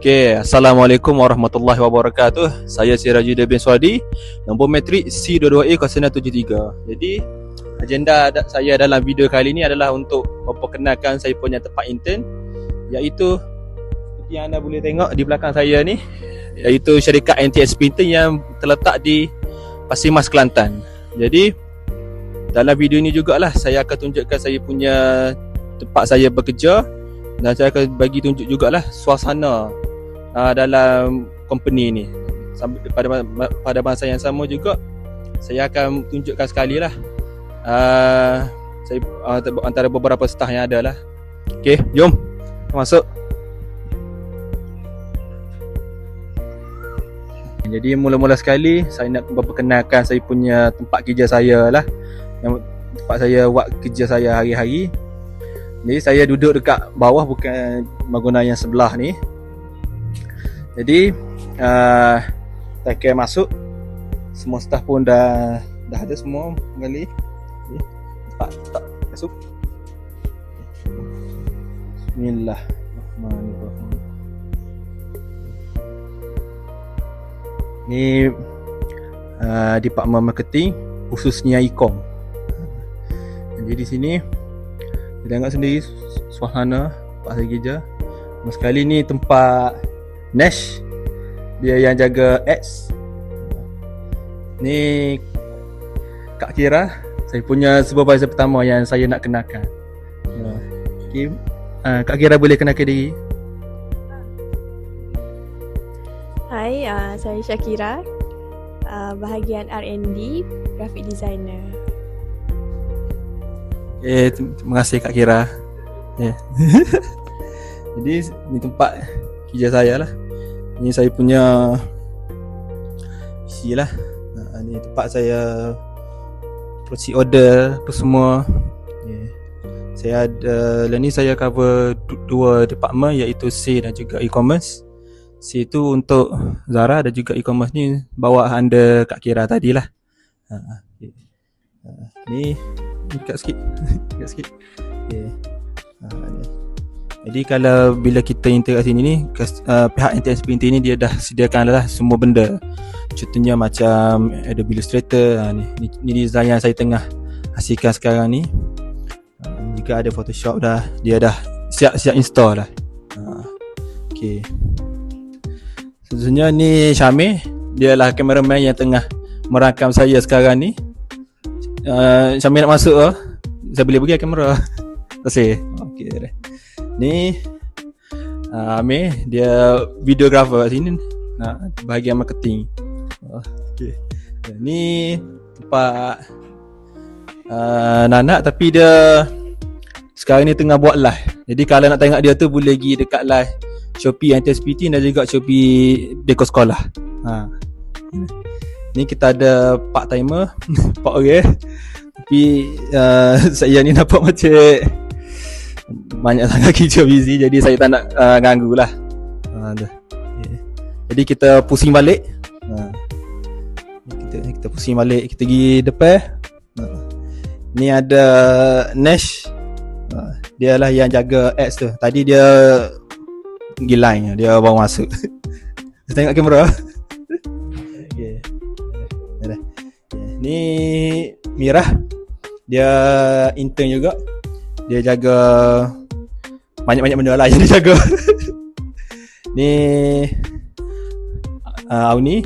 Okay, Assalamualaikum warahmatullahi wabarakatuh. Saya Sirajuddin bin Swadi, nombor metrik C22A073. Jadi agenda saya dalam video kali ini adalah untuk memperkenalkan saya punya tempat intern, iaitu seperti yang anda boleh tengok di belakang saya ni, iaitu syarikat NTS Printer yang terletak di Pasir Mas, Kelantan. Jadi dalam video ni jugalah saya akan tunjukkan saya punya tempat saya bekerja, dan saya akan bagi tunjuk jugalah suasana dalam company ni. Pada masa yang sama juga saya akan tunjukkan sekali lah saya antara beberapa staff yang ada lah. Okay, jom masuk. Jadi mula-mula sekali saya nak memperkenalkan saya punya tempat kerja saya lah, yang tempat saya buat kerja saya hari-hari. Jadi saya duduk dekat bawah, bukan bangunan yang sebelah ni. Jadi saya kira masuk, semua staff pun dah ada semua kali. Tak masuk. Bismillahirrahmanirrahim. Ni Department Marketing, khususnya e-com. Jadi di sini kita tengok sendiri suasana tempat saya kerja. Sekali ni tempat Nash, dia yang jaga ads. Ni Kak Kira, saya punya supervisor pertama yang saya nak kenalkan. Okay. Kak Kira boleh kenalkan diri? Hai, saya Syakira, bahagian R&D, graphic designer. Terima kasih Kak Kira. Jadi ni tempat kerja saya lah. Ni saya punya isi lah. Ni tempat saya proceed order apa semua. Saya ada, ni saya cover dua department, iaitu C dan juga e-commerce. C tu untuk Zara, dan juga e-commerce ni bawa under Kak Kira tadilah. Ni dekat sikit. Dekat sikit. Jadi kalau bila kita enter kat sini ni, pihak NTS Printer ni dia dah sediakan lah semua benda. Contohnya macam Adobe Illustrator, ni design yang saya tengah hasilkan sekarang ni. Jika ada Photoshop dah, dia dah siap install lah. Okay. Sebenarnya ni Syamil, dia lah kameraman yang tengah merakam saya sekarang ni. Syamil nak masuk lah, saya boleh pergi kamera. Terima kasih. Okay. Ni Amir, dia videographer kat sini, bahagian marketing. Okay. Ni tempat Nanak, tapi dia sekarang ni tengah buat live. Jadi kalau nak tengok dia tu boleh pergi dekat live Shopee NTSPT dan juga Shopee Deko Sekolah. Ni kita ada part timer 4 orang. Tapi saya ni nampak macam banyak sangat kerja busy, jadi saya tak nak ganggu lah. Jadi kita pusing balik. Kita pusing balik, kita pergi depan. Ni ada Nash, dia lah yang jaga ads tu. Tadi dia pergi line, dia baru masuk. Tengok kamera. Okay. Ni Mirah, dia intern juga. Dia jaga banyak-banyak benda lah yang dia jaga. Ni Auni,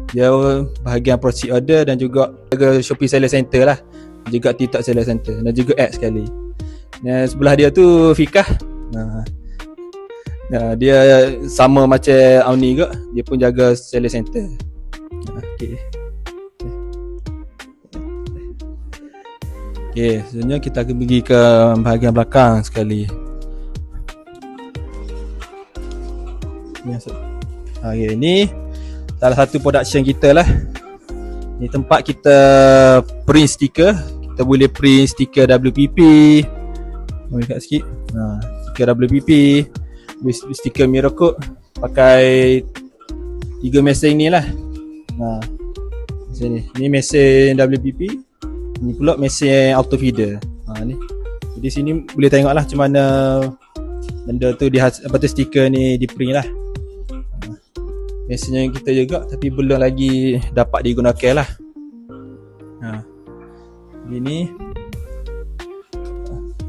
dia bahagian proceed order dan juga jaga Shopee Seller Center lah, juga TikTok Seller Center dan juga ads sekali. Dan sebelah dia tu Fikah. Dia sama macam Auni juga, dia pun jaga Seller Center. Okay, sebenarnya kita akan pergi ke bahagian belakang sekali. Okay, ni salah satu production kita lah. Ni tempat kita print stiker. Kita boleh print stiker WPP. Dekat sikit. Stiker WPP, stiker mirror code, pakai 3 mesin ni lah. Sini. Ni mesin WPP. Ni pula mesin auto feeder. Ni. Jadi sini boleh tengok lah macam mana benda tu stiker ni di print lah. mesin yang kita juga, tapi belum lagi dapat digunakan lah. Gini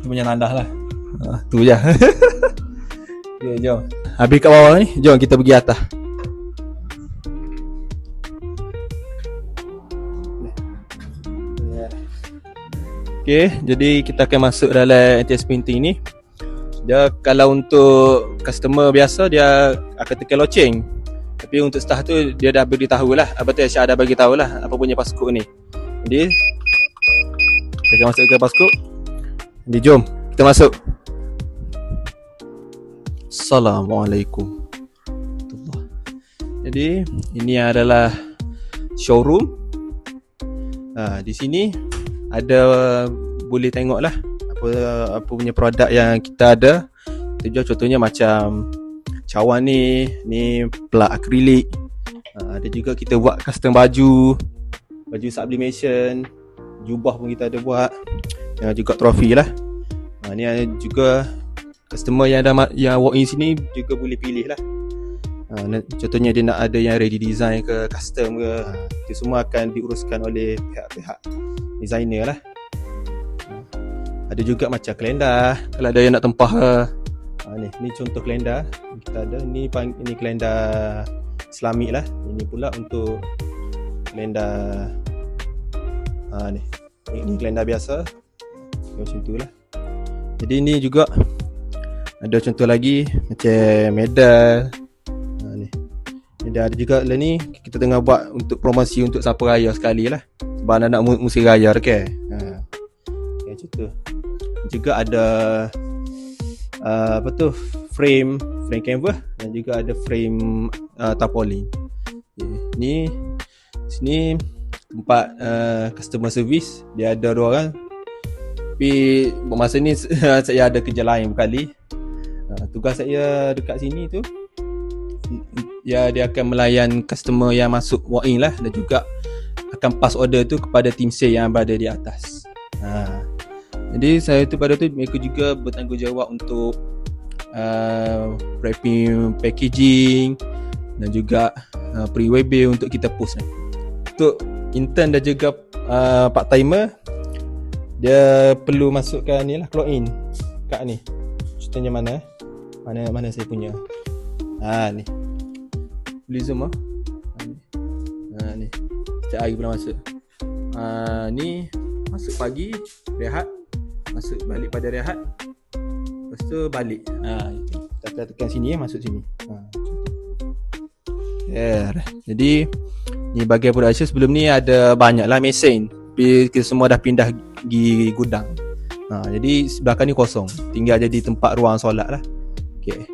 punya nandah lah. Tu je. Okay, jom. Habis kat bawah ni, jom kita pergi atas. Okay, jadi kita akan masuk dalam NTS printing ni. Dia kalau untuk customer biasa dia akan tekan loceng. Tapi untuk staff tu dia dah beritahu lah. Betul Syah dah bagi tahu lah apa punya passcode ni. Jadi kita akan masuk ke passcode. Jadi jom kita masuk. Assalamualaikum. Jadi ini adalah showroom. Di sini ada boleh tengok lah apa punya produk yang kita ada. Kita jual contohnya macam cawan ni plug akrilik. Ada juga kita buat custom baju sublimation, jubah pun kita ada buat. Juga trofi lah. Ni juga customer yang walk in sini juga boleh pilih lah. Contohnya dia nak ada yang ready design ke custom ke, itu semua akan diuruskan oleh pihak-pihak designer lah. Ada juga macam kalender, kalau ada yang nak tempah ni contoh kalender kita ada. Ini kalender Islamik lah. Ini pula untuk kalender ni kalender biasa macam tu lah. Jadi ni juga ada contoh lagi macam medal. Ada juga lah ni kita tengah buat untuk promosi untuk siapa raya sekali lah, sebab anak musim raya ke. Macam tu. Juga ada frame canvas dan juga ada frame tarpaulin. Ni sini tempat customer service, dia ada 2 orang. Tapi masa ni saya ada kerja lain berkali. Tugas saya dekat sini tu dia akan melayan customer yang masuk walk in lah, dan juga akan pass order tu kepada tim sales yang berada di atas. Jadi saya tu pada tu mereka juga bertanggungjawab untuk wrapping packaging dan juga pre-webbing untuk kita post. Untuk intern dan juga part timer, dia perlu masukkan ni lah, clock in kat ni. Contohnya mana saya punya. Ni boleh zoom ni setiap hari pernah masuk. Ni masuk pagi, rehat, masuk balik pada rehat, lepas tu balik. Kita tekan sini, masuk sini. Jadi ni bahagian production. Sebelum ni ada banyak lah mesin, tapi kita semua dah pindah pergi gudang. Jadi sebelah kan ni kosong, tinggal jadi tempat ruang solat lah. Okay.